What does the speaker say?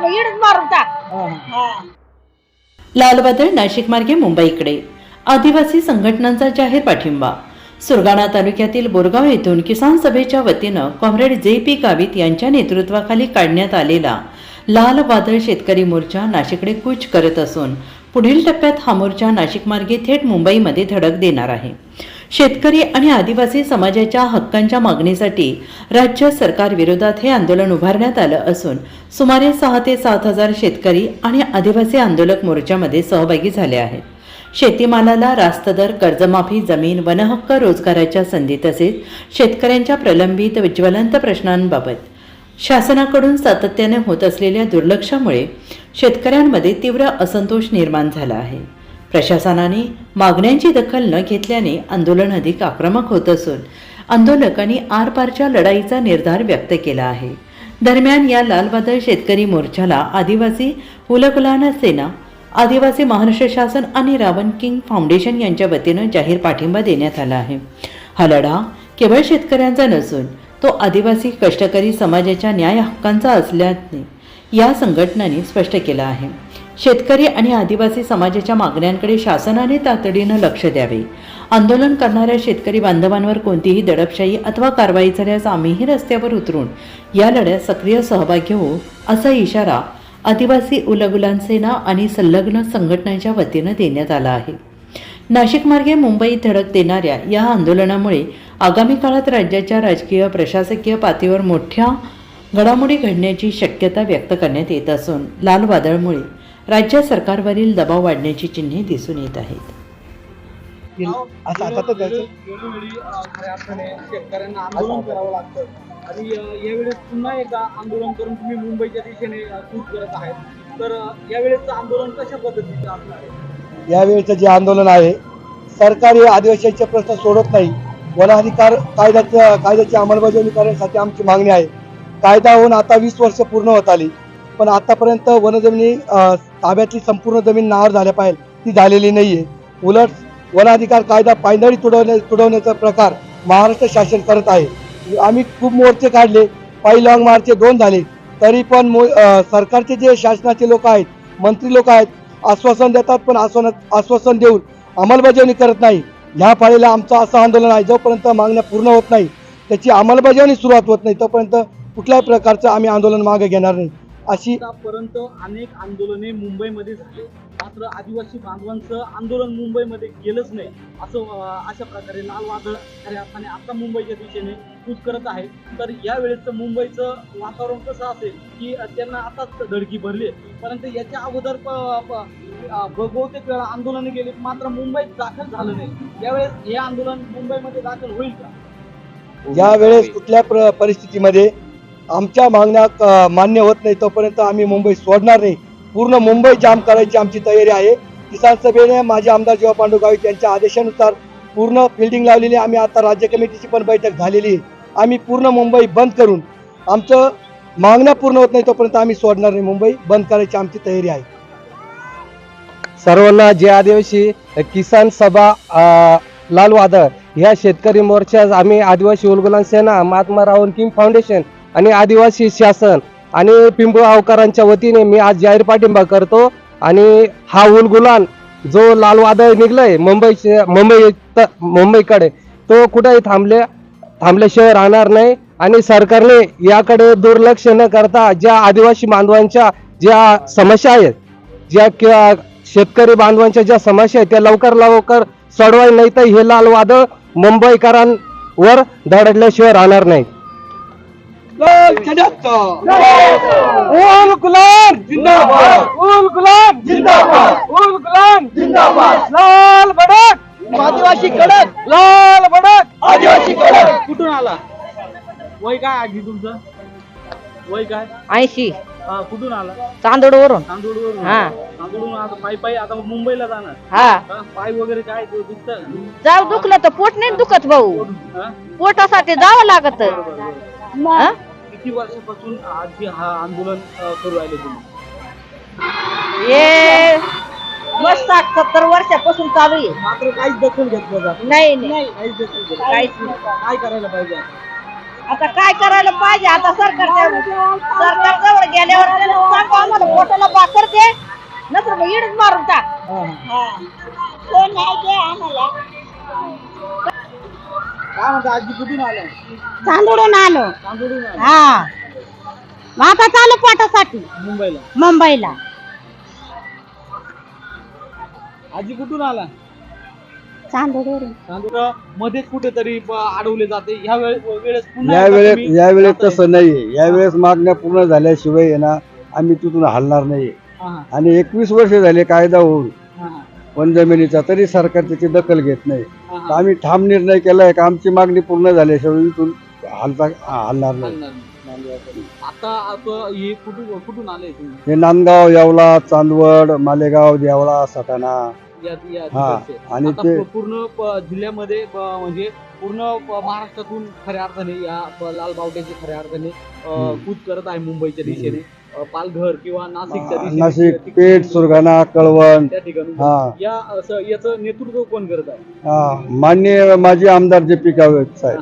इडच मारून टाक. लालबदर नाशिक मार्गे मुंबईकडे आदिवासी संघटनांचा जाहीर पाठिंबा. सुरगाणा तालुक्यातील बोरगाव येथून किसान सभेच्या वतीनं कॉम्रेड जे.पी. गावित यांच्या नेतृत्वाखाली काढण्यात आलेला लाल वादळ शेतकरी मोर्चा नाशिककडे कूच करत असून पुढील टप्प्यात हा मोर्चा नाशिक मार्गे थेट मुंबईमध्ये धडक देणार आहे. शेतकरी आणि आदिवासी समाजाच्या हक्कांच्या मागणीसाठी राज्य सरकार विरोधात हे आंदोलन उभारण्यात आलं असून सुमारे 6 ते 7 हजार शेतकरी आणि आदिवासी आंदोलक मोर्चामध्ये सहभागी झाले आहेत. शेतीमालाला रास्त दर, कर्जमाफी, जमीन, वनहक्क, रोजगाराच्या संधी तसेच शेतकऱ्यांच्या प्रलंबित व ज्वलंत प्रश्नांबाबत शासनाकडून सातत्याने होत असलेल्या दुर्लक्षामुळे शेतकऱ्यांमध्ये तीव्र असंतोष निर्माण झाला आहे. प्रशासनाने मागण्यांची दखल न घेतल्याने आंदोलन अधिक आक्रमक होत असून आंदोलकांनी आरपारच्या लढाईचा निर्धार व्यक्त केला आहे. दरम्यान या लालवादळ शेतकरी मोर्चाला आदिवासी हुलगुलान सेना, आदिवासी महाराष्ट्र शासन आणि रावण किंग फाउंडेशन यांच्या वतीनं जाहीर पाठिंबा देण्यात आला आहे. हा लढा केवळ शेतकऱ्यांचा नसून तो आदिवासी कष्टकरी समाजाच्या न्याय हक्कांचा असल्याने या संघटनांनी स्पष्ट केलं आहे. शेतकरी आणि आदिवासी समाजाच्या मागण्यांकडे शासनाने तातडीनं लक्ष द्यावे. आंदोलन करणाऱ्या शेतकरी बांधवांवर कोणतीही दडपशाही अथवा कारवाई झाल्यास आम्हीही रस्त्यावर उतरून या लढ्यात सक्रिय सहभागी होऊ असा इशारा आदिवासी उलगुलान सेना आणि संलग्न संघटनांच्या वतीनं देण्यात आला आहे. नाशिक मार्गे मुंबईत धडक देणाऱ्या या आंदोलनामुळे आगामी काळात राज्याच्या राजकीय प्रशासकीय पातळीवर मोठ्या घडामोडी घडण्याची शक्यता व्यक्त करण्यात येत असून लाल वादळामुळे राज्य सरकारवरील दबाव वाढण्याची चिन्हे दिसून येत आहेत. शेतकऱ्यांना आंदोलन करावं लागतं आणि यावेळेस पुन्हा एकदा आंदोलन करून तुम्ही मुंबईच्या दिशेने कूच करत आहेत, तर यावेळेसचं आंदोलन कशा पद्धतीचं असणार आहे? यावेळेचं जे आंदोलन आहे, सरकार हे आदिवासींचे प्रश्न सोडत नाही. वन अधिकार कायद्याची अंमलबजावणी करण्यासाठी आमची मागणी आहे. कायदा होऊन आता 20 वर्ष पूर्ण होत आली, पण आतापर्यंत वनजमिनी ताब्यातली संपूर्ण जमीन नावावर झाल्या पाहिजे ती झालेली नाहीये. उलट वन अधिकार कायदा पायंदळी तुडवण्याचा प्रकार महाराष्ट्र शासन करत आहे. आम्ही खूप मोर्चे काढले, पायी लॉंग मार्च 2 झाले, तरी पण सरकारचे जे शासनाचे लोक आहेत, मंत्री लोक आहेत, आश्वासन देतात पण आश्वासन देऊन अंमलबजावणी करत नाही. ह्या पाळीला आमचं असं आंदोलन आहे, जोपर्यंत मागण्या पूर्ण होत नाही, त्याची अंमलबजावणी सुरुवात होत नाही, तोपर्यंत कुठल्याही प्रकारचं आम्ही आंदोलन मागे घेणार नाही. अशी आतापर्यंत अनेक आंदोलने मुंबईमध्ये झाले, मात्र आदिवासी बांधवांचं आंदोलन मुंबईमध्ये गेलंच नाही. अशा प्रकारे लाल वादळ खऱ्या अर्थाने आता मुंबईच्या दिशेने कूच करत आहे. तर यावेळेचं मुंबईचं वातावरण कसं असेल की त्यांना आताच धडकी भरली, परंतु याच्या अगोदर बहुतेक वेळा आंदोलने गेली, मात्र मुंबईत दाखल झालं नाही. यावेळेस हे आंदोलन मुंबईमध्ये दाखल होईल का? यावेळेस कुठल्या परिस्थितीमध्ये आमच्या मागण्या मान्य होत नाही तोपर्यंत आम्ही मुंबई सोडणार नाही. पूर्ण मुंबई जाम करायची आमची तयारी आहे. किसान सभेने माझे आमदार जेव्हा पांडू गावित यांच्या आदेशानुसार पूर्ण फिल्डिंग लावलेली. आम्ही आता राज्य कमिटीची पण बैठक झालेली आहे. आम्ही पूर्ण मुंबई बंद करून आमचं मागण्या पूर्ण होत नाही तोपर्यंत आम्ही सोडणार नाही. मुंबई बंद करायची आमची तयारी आहे. सर्वांना जे आदिवासी किसान सभा लाल वादळ ह्या शेतकरी मोर्चात आम्ही आदिवासी उलगुलान सेना, महात्मा रावण किंग फाउंडेशन आणि आदिवासी शासन आणि पिंपळगावकरांच्या वतीने मी आज जाहीर पाठिंबा करतो. आणि हा उलगुलान जो लाल वादळ निघलंय मुंबईकडे, तो कुठेही थांबल्याशिवाय राहणार नाही. आणि सरकारने याकडे दुर्लक्ष न करता ज्या आदिवासी बांधवांच्या ज्या समस्या आहेत, ज्या शेतकरी बांधवांच्या ज्या समस्या आहेत, त्या लवकर सोडवाय, नाही तर हे लाल वादळ मुंबईकरांवर धडकल्याशिवाय राहणार नाही. उलगुलान जिंदाबाद, उलगुलान जिंदाबाद, उलगुलान जिंदाबाद. लाल भडक आदिवासी कडक, लाल भडक आदिवासी कडक. कुठून आला? वय काय आजी तुमचं? वय काय? 80. कुठून आला? तांदूळवरून. तांदूळवरून. हा. तांदूळवरून आता पायी आता मुंबईला जाणार. हा. पाय वगैरे काय दुखतं? जाऊ दुखलं तर पोट नाही दुखत भाऊ, पोटासाठी जावं लागत. किती वर्षापासून आज हा आंदोलन करू राहिले तुम्ही? हे मस्त 70 वर्षापासून चालू आहे. मात्र काहीच दखल घेतलं जात नाही. काहीच दखल घेतलं. काहीच नाही. काय करायला पाहिजे? आता काय करायला पाहिजे? आता सरकारजवळ तिकडे गेल्यावर त्याला सांग आम्हाला पोटाला भाकर दे नंतर मग इडच मारून टाक काय म्हणता आजी कुठून आल्या? चांदोडून आलो तांदूळून आल्या हा मग आता चालू पोटासाठी मुंबईला. मुंबईला आजी कुठून आला? चांदोडून तांदूळ मध्येच कुठेतरी अडवले जाते ह्या वेळेस पुन्हा या एकदा वेळेस तुम्ही या वेळेस जाताय. तसं नाहीये. या वेळेस मागण्या पूर्ण झाल्याशिवाय आहे ना आम्ही तिथून हलणार नाही. हा, हा, आणि 21 वर्ष झाले कायदा होऊन हा, हा, वनजमिनीचा, तरी सरकार त्याची दखल घेत नाही. हा, तर हा. आम्ही ठाम निर्णय केलाय का आमची मागणी पूर्ण झाल्याशिवाय इथून हलणार नाही. आता हे कुठून आले तुम्ही? हे नांदगाव, येवला, चांदवड, मालेगाव, देवळा, सटाणा. या हा, तिकडचे. आणि आता ते पूर्ण जिल्ह्यामध्ये म्हणजे पूर्ण महाराष्ट्रातून खऱ्या अर्थाने या लाल बावट्याची खऱ्या अर्थाने कूच करत आहे मुंबईच्या दिशेने. पालघर किंवा नाशिकच्या दिशेने नाशिक, पेठ, सुरगाणा, कळवण. त्या ठिकाणी हा. याचं नेतृत्व कोण करत आहे? माननीय माजी आमदार जे पी गावित साहेब.